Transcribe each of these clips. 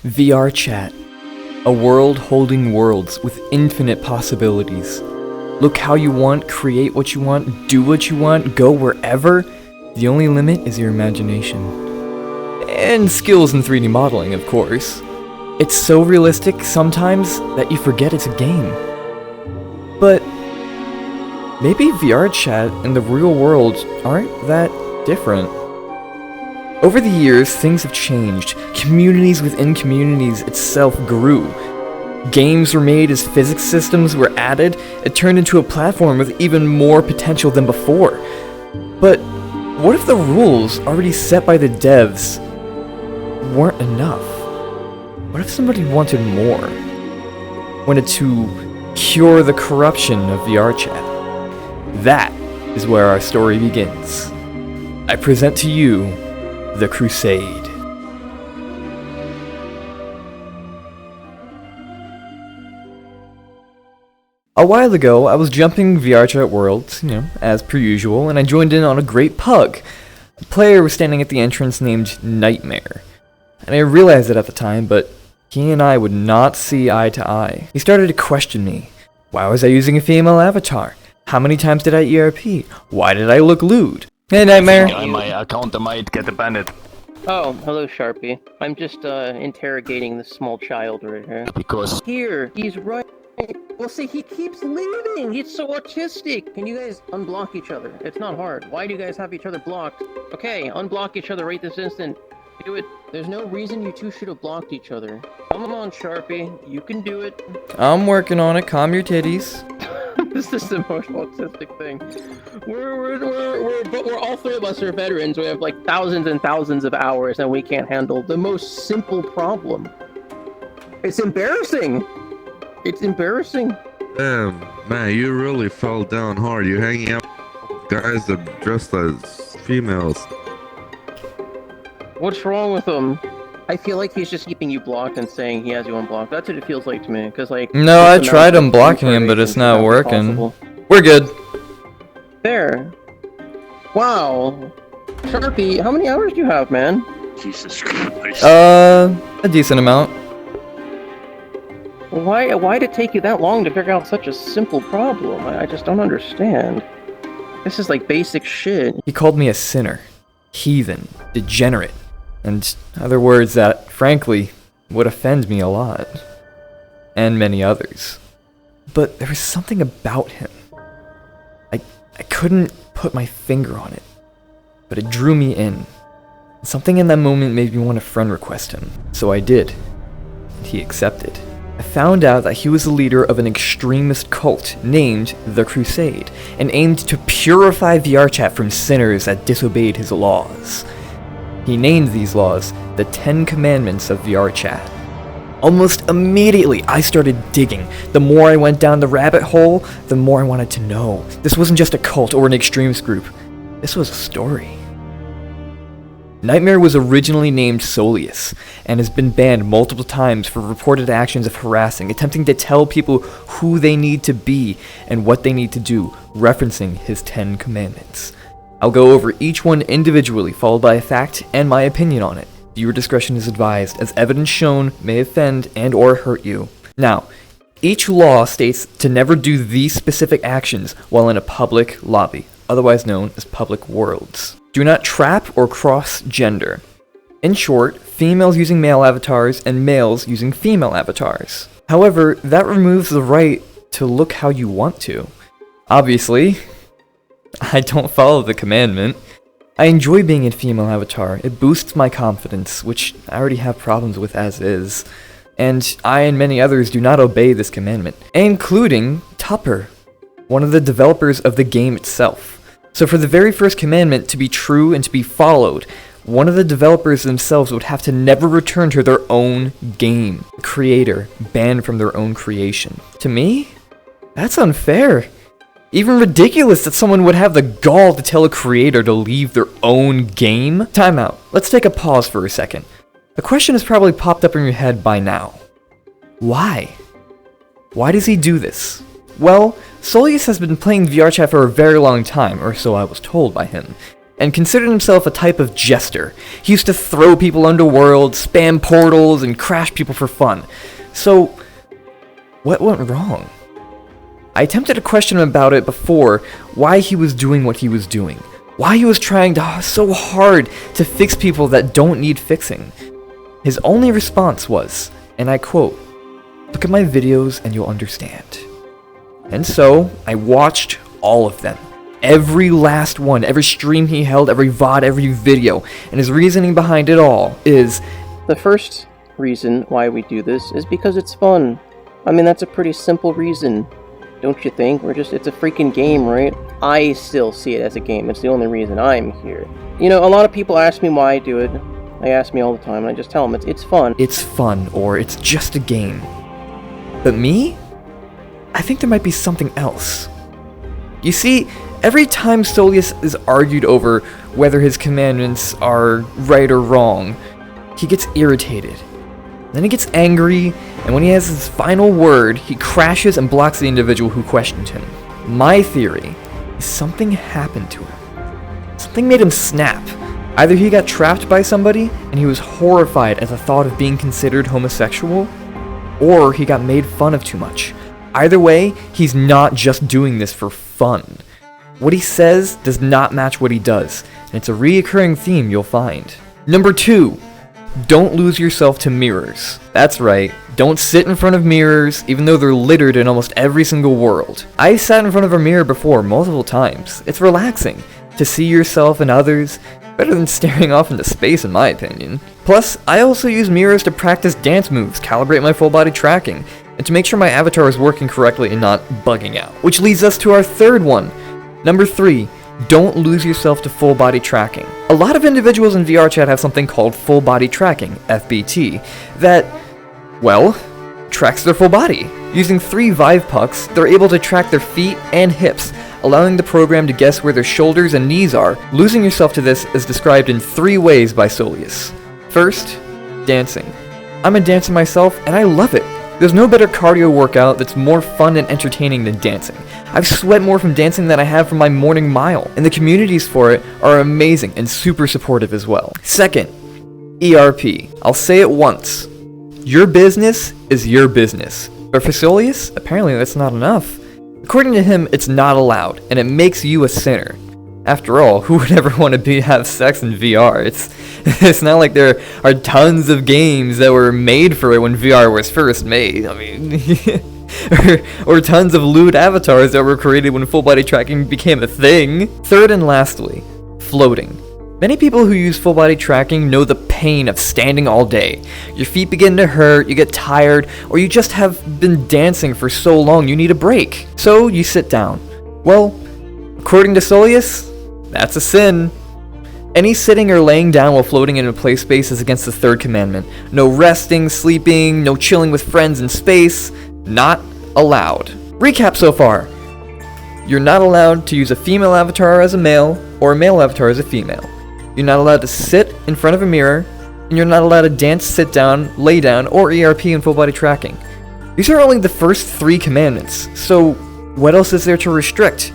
VRChat, a world holding worlds with infinite possibilities. Look how you want, create what you want, do what you want, go wherever. The only limit is your imagination. And skills in 3D modeling, of course. It's so realistic sometimes that you forget it's a game. But maybe VRChat and the real world aren't that different. Over the years, things have changed. Communities within communities itself grew. Games were made as physics systems were added. It turned into a platform with even more potential than before. But what if the rules already set by the devs weren't enough? What if somebody wanted more? Wanted to cure the corruption of VRChat? That is where our story begins. I present to you the Crusade. A while ago, I was jumping VRChat worlds, as per usual, and I joined in on a great pug. A player was standing at the entrance named Nightmare. And I realized it at the time, but he and I would not see eye to eye. He started to question me. Why was I using a female avatar? How many times did I ERP? Why did I look lewd? Hey, Nightmare. My account might get banned. Oh, hello, Sharpie. I'm just, interrogating this small child right here. Because Here, he's right. Well, see, he keeps leaving. He's so autistic. Can you guys unblock each other? It's not hard. Why do you guys have each other blocked? Okay, unblock each other right this instant. Do it. There's no reason you two should have blocked each other. Come on, Sharpie. You can do it. I'm working on it. Calm your titties. This is the most autistic thing. But we're all three of us are veterans. We have like thousands and thousands of hours, and we can't handle the most simple problem. It's embarrassing. It's embarrassing. Damn, man, you really fell down hard. You're hanging out with guys that dressed as females. What's wrong with him? I feel like he's just keeping you blocked and saying he has you unblocked. That's what it feels like to me. Cause like No, I tried unblocking him, but it's not working. We're good. There. Wow. Sharpie, how many hours do you have, man? Jesus Christ. A decent amount. Why did it take you that long to figure out such a simple problem? I just don't understand. This is like basic shit. He called me a sinner, heathen, degenerate, and other words that, frankly, would offend me a lot. And many others. But there was something about him. I couldn't put my finger on it, but it drew me in. Something in that moment made me want to friend request him, so I did, and he accepted. I found out that he was the leader of an extremist cult named the Crusade, and aimed to purify VRChat from sinners that disobeyed his laws. He named these laws the 10 Commandments of VRChat. Almost immediately, I started digging. The more I went down the rabbit hole, the more I wanted to know. This wasn't just a cult or an extremist group. This was a story. Nightmare was originally named Soleus, and has been banned multiple times for reported actions of harassing, attempting to tell people who they need to be and what they need to do, referencing his 10 Commandments. I'll go over each one individually, followed by a fact and my opinion on it. Viewer discretion is advised, as evidence shown may offend and or hurt you. Now, each law states to never do these specific actions while in a public lobby, otherwise known as public worlds. Do not trap or cross gender. In short, females using male avatars and males using female avatars. However, that removes the right to look how you want to. Obviously, I don't follow the commandment. I enjoy being a female avatar. It boosts my confidence, which I already have problems with as is. And I and many others do not obey this commandment, including Tupper, one of the developers of the game itself. So for the very first commandment to be true and to be followed, one of the developers themselves would have to never return to their own game. Creator banned from their own creation. To me, that's unfair. Even ridiculous that someone would have the gall to tell a creator to leave their own game. Time out. Let's take a pause for a second. The question has probably popped up in your head by now. Why? Why does he do this? Well, Soleus has been playing VRChat for a very long time, or so I was told by him. and considered himself a type of jester. He used to throw people underworld, spam portals, and crash people for fun. So, what went wrong? I attempted to question him about it before, why he was doing what he was doing. Why he was trying so hard to fix people that don't need fixing. His only response was, and I quote, "Look at my videos and you'll understand." And so, I watched all of them. Every last one, every stream he held, every VOD, every video. And his reasoning behind it all is, The first reason why we do this is because it's fun. I mean, that's a pretty simple reason, don't you think? It's a freaking game, right? I still see it as a game. It's the only reason I'm here. You know, a lot of people ask me why I do it. They ask me all the time, and I just tell them it's fun. it's fun, or it's just a game. But me? I think there might be something else. You see, every time Solius is argued over whether his commandments are right or wrong, he gets irritated. Then he gets angry, and when he has his final word, he crashes and blocks the individual who questioned him. My theory is something happened to him. Something made him snap. Either he got trapped by somebody, and he was horrified at the thought of being considered homosexual, or he got made fun of too much. Either way, he's not just doing this for fun. What he says does not match what he does, and it's a reoccurring theme you'll find. Number 2, don't lose yourself to mirrors. That's right, don't sit in front of mirrors, even though they're littered in almost every single world. I sat in front of a mirror before multiple times. It's relaxing to see yourself and others, better than staring off into space in my opinion. Plus, I also use mirrors to practice dance moves, calibrate my full body tracking, and to make sure my avatar is working correctly and not bugging out. Which leads us to our third one. Number 3, don't lose yourself to full body tracking. A lot of individuals in VRChat have something called full body tracking, FBT, that, well, tracks their full body. Using 3 Vive pucks, they're able to track their feet and hips, allowing the program to guess where their shoulders and knees are. Losing yourself to this is described in 3 ways by Solius. First, dancing. I'm a dancer myself, and I love it. There's no better cardio workout that's more fun and entertaining than dancing. I've sweat more from dancing than I have from my morning mile, and the communities for it are amazing and super supportive as well. Second, ERP. I'll say it once. Your business is your business. But for Solius, apparently that's not enough. According to him, it's not allowed, and it makes you a sinner. After all, who would ever want to have sex in VR? It's not like there are tons of games that were made for it when VR was first made. I mean, or tons of lewd avatars that were created when full body tracking became a thing. Third and lastly, floating. Many people who use full body tracking know the pain of standing all day. Your feet begin to hurt, you get tired, or you just have been dancing for so long you need a break. So you sit down. Well, according to Solius, that's a sin. Any sitting or laying down while floating in a play space is against the 3rd commandment. No resting, sleeping, no chilling with friends in space. Not allowed. Recap so far. You're not allowed to use a female avatar as a male, or a male avatar as a female. You're not allowed to sit in front of a mirror, and you're not allowed to dance, sit down, lay down, or ERP and full body tracking. These are only the first 3 commandments, so what else is there to restrict?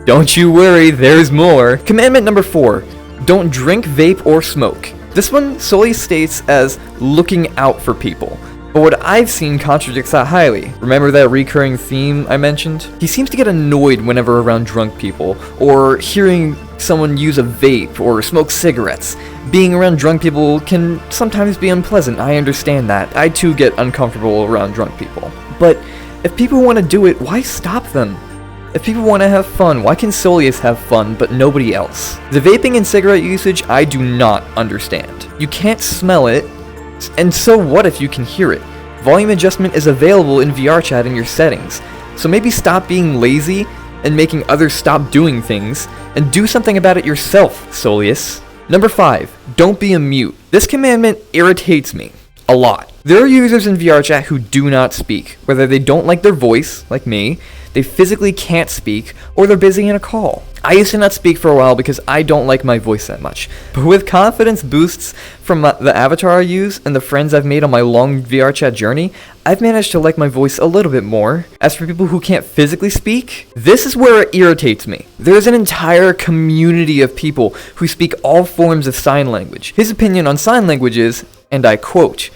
Don't you worry, there's more. Commandment number 4, don't drink, vape, or smoke. This one solely states as looking out for people, but what I've seen contradicts that highly. Remember that recurring theme I mentioned? He seems to get annoyed whenever around drunk people, or hearing someone use a vape or smoke cigarettes. Being around drunk people can sometimes be unpleasant, I understand that. I too get uncomfortable around drunk people. But if people want to do it, why stop them? If people want to have fun, why can Solius have fun but nobody else? The vaping and cigarette usage I do not understand. You can't smell it, and so what if you can hear it? Volume adjustment is available in VRChat in your settings, so maybe stop being lazy and making others stop doing things, and do something about it yourself, Solius. Number 5, don't be a mute. This commandment irritates me a lot. There are users in VRChat who do not speak, whether they don't like their voice, like me, they physically can't speak, or they're busy in a call. I used to not speak for a while because I don't like my voice that much, but with confidence boosts from the avatar I use and the friends I've made on my long VRChat journey, I've managed to like my voice a little bit more. As for people who can't physically speak, this is where it irritates me. There's an entire community of people who speak all forms of sign language. His opinion on sign language is, and I quote,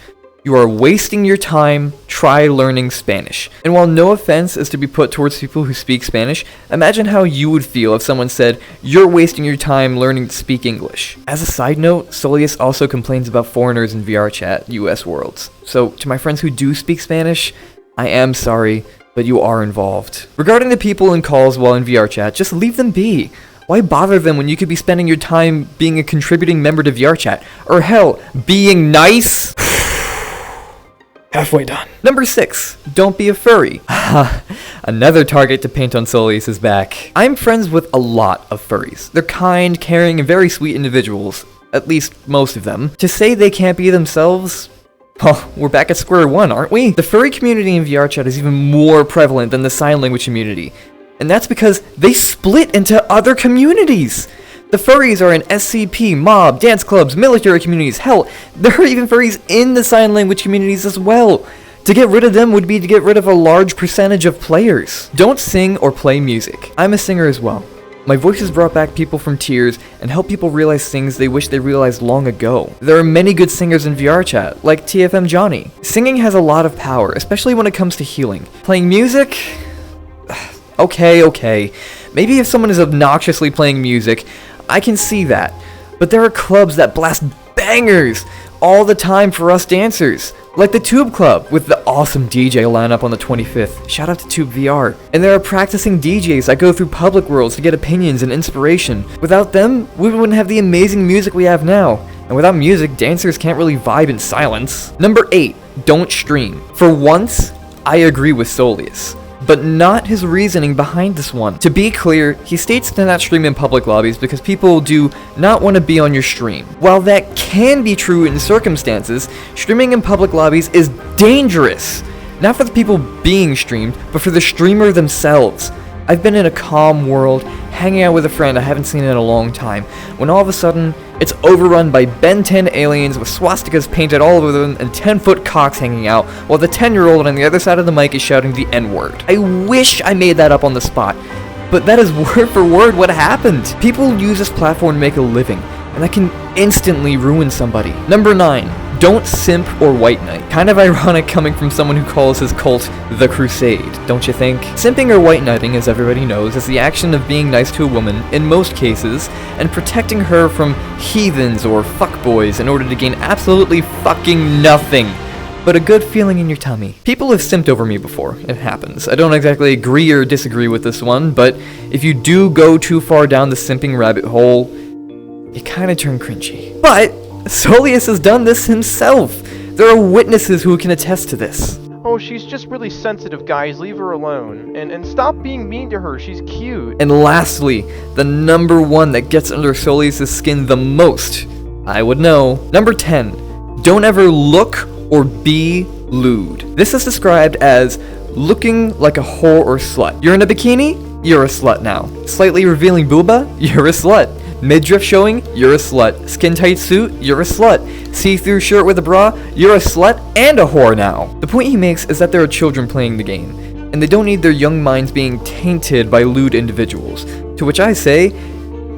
"You are wasting your time, try learning Spanish." And while no offense is to be put towards people who speak Spanish, imagine how you would feel if someone said, "You're wasting your time learning to speak English." As a side note, Solius also complains about foreigners in VRChat US worlds. So to my friends who do speak Spanish, I am sorry, but you are involved. Regarding the people in calls while in VRChat, just leave them be. Why bother them when you could be spending your time being a contributing member to VRChat? Or hell, being nice? Halfway done. Number 6, don't be a furry. Another target to paint on Solius' back. I'm friends with a lot of furries. They're kind, caring, and very sweet individuals. At least most of them. To say they can't be themselves, well, we're back at square one, aren't we? The furry community in VRChat is even more prevalent than the sign language community. And that's because they split into other communities. The furries are in SCP, mob, dance clubs, military communities. Hell, there are even furries in the sign language communities as well. To get rid of them would be to get rid of a large percentage of players. Don't sing or play music. I'm a singer as well. My voice has brought back people from tears and helped people realize things they wish they realized long ago. There are many good singers in VRChat, like TFM Johnny. Singing has a lot of power, especially when it comes to healing. Playing music? Okay. Maybe if someone is obnoxiously playing music, I can see that. But there are clubs that blast bangers all the time for us dancers. Like the Tube Club, with the awesome DJ lineup on the 25th. Shout out to Tube VR. And there are practicing DJs that go through public worlds to get opinions and inspiration. Without them, we wouldn't have the amazing music we have now. And without music, dancers can't really vibe in silence. Number 8, don't stream. For once, I agree with Solius, but not his reasoning behind this one. To be clear, he states to not stream in public lobbies because people do not want to be on your stream. While that can be true in circumstances, streaming in public lobbies is dangerous. Not for the people being streamed, but for the streamer themselves. I've been in a calm world, hanging out with a friend I haven't seen in a long time, when all of a sudden, it's overrun by Ben 10 aliens with swastikas painted all over them and 10-foot cocks hanging out, while the 10-year-old on the other side of the mic is shouting the N-word. I wish I made that up on the spot, but that is word for word what happened. People use this platform to make a living, and that can instantly ruin somebody. Number 9. Don't simp or white knight. Kind of ironic coming from someone who calls his cult the Crusade, don't you think? Simping or white knighting, as everybody knows, is the action of being nice to a woman, in most cases, and protecting her from heathens or fuckboys in order to gain absolutely fucking nothing but a good feeling in your tummy. People have simped over me before. It happens. I don't exactly agree or disagree with this one, but if you do go too far down the simping rabbit hole, you kinda turn cringy. But Solius has done this himself. There are witnesses who can attest to this. Oh, she's just really sensitive, guys. Leave her alone. And stop being mean to her. She's cute. And lastly, the number one that gets under Solius' skin the most, I would know. Number 10. Don't ever look or be lewd. This is described as looking like a whore or slut. You're in a bikini? You're a slut now. Slightly revealing booba? You're a slut. Midriff showing? You're a slut. Skin tight suit? You're a slut. See-through shirt with a bra? You're a slut and a whore now. The point he makes is that there are children playing the game, and they don't need their young minds being tainted by lewd individuals. To which I say,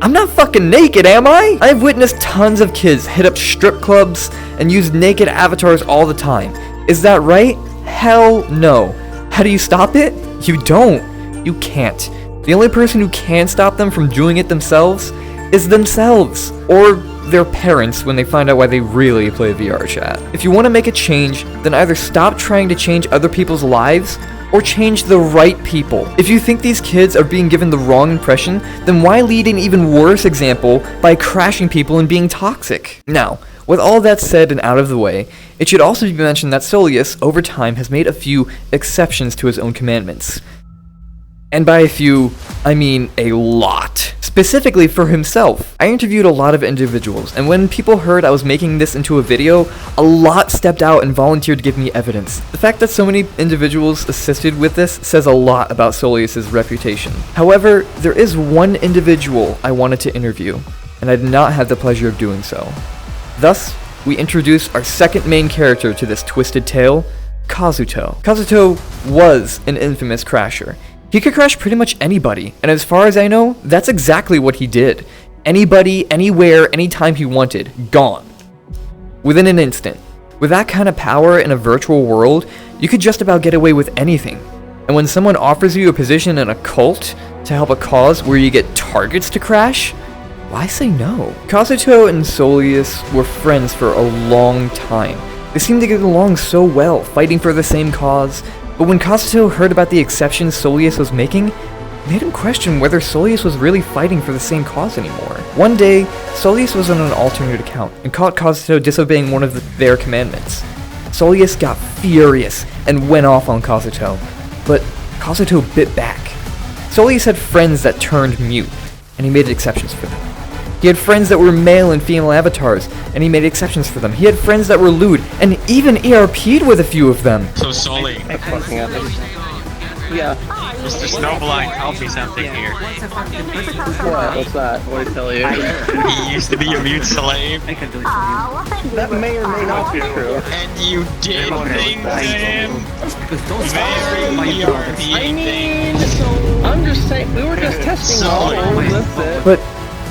I'm not fucking naked, am I? I've witnessed tons of kids hit up strip clubs and use naked avatars all the time. Is that right? Hell no. How do you stop it? You don't. You can't. The only person who can stop them from doing it themselves is themselves, or their parents when they find out why they really play VRChat. If you want to make a change, then either stop trying to change other people's lives, or change the right people. If you think these kids are being given the wrong impression, then why lead an even worse example by crashing people and being toxic? Now, with all that said and out of the way, it should also be mentioned that Solius, over time, has made a few exceptions to his own commandments. And by a few, I mean a lot. Specifically for himself. I interviewed a lot of individuals, and when people heard I was making this into a video, a lot stepped out and volunteered to give me evidence. The fact that so many individuals assisted with this says a lot about Solius' reputation. However, there is one individual I wanted to interview, and I did not have the pleasure of doing so. Thus, we introduce our second main character to this twisted tale, Kazuto. Kazuto was an infamous crasher. He could crash pretty much anybody, and as far as I know, that's exactly what he did. Anybody, anywhere, anytime he wanted, gone. Within an instant. With that kind of power in a virtual world, you could just about get away with anything. And when someone offers you a position in a cult to help a cause where you get targets to crash, why say no? Kazuto and Soleus were friends for a long time. They seemed to get along so well, fighting for the same cause, but when Kazuto heard about the exceptions Soleus was making, it made him question whether Soleus was really fighting for the same cause anymore. One day, Soleus was on an alternate account and caught Kazuto disobeying one of their commandments. Soleus got furious and went off on Kazuto, but Kazuto bit back. Soleus had friends that turned mute, and he made exceptions for them. He had friends that were male and female avatars, and he made exceptions for them. He had friends that were lewd, and even ERP'd with a few of them. So Sully, Yeah. Mr. Snowblind told me something here. What? What's that? What did he tell you? He used to be a mute slave, That may or may not be true. and you did things to him. Very I mean, I'm just saying, we were just testing all. That's it. But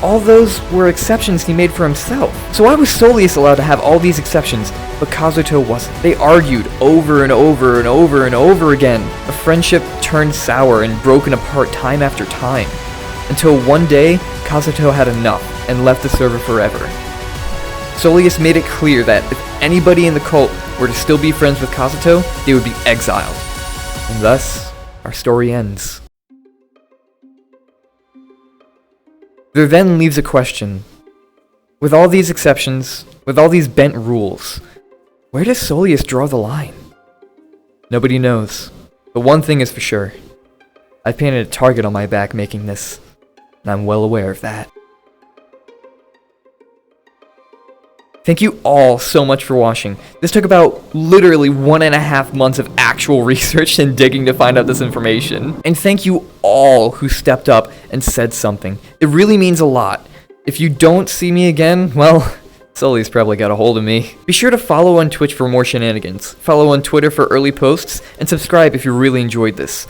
all those were exceptions he made for himself. So why was Soleus allowed to have all these exceptions, but Kazuto wasn't? They argued over and over and over and over again. A friendship turned sour and broken apart time after time, until one day, Kazuto had enough and left the server forever. Soleus made it clear that if anybody in the cult were to still be friends with Kazuto, they would be exiled. And thus, our story ends. There then leaves a question. With all these exceptions, with all these bent rules, where does Soleus draw the line? Nobody knows. But one thing is for sure. I painted a target on my back making this, and I'm well aware of that. Thank you all so much for watching. This took about literally 1.5 months of actual research and digging to find out this information. And thank you all who stepped up and said something. It really means a lot. If you don't see me again, well, Sully's probably got a hold of me. Be sure to follow on Twitch for more shenanigans, follow on Twitter for early posts, and subscribe if you really enjoyed this.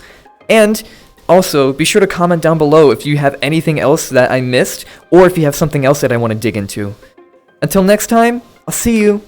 And also, be sure to comment down below if you have anything else that I missed, or if you have something else that I want to dig into. Until next time, I'll see you.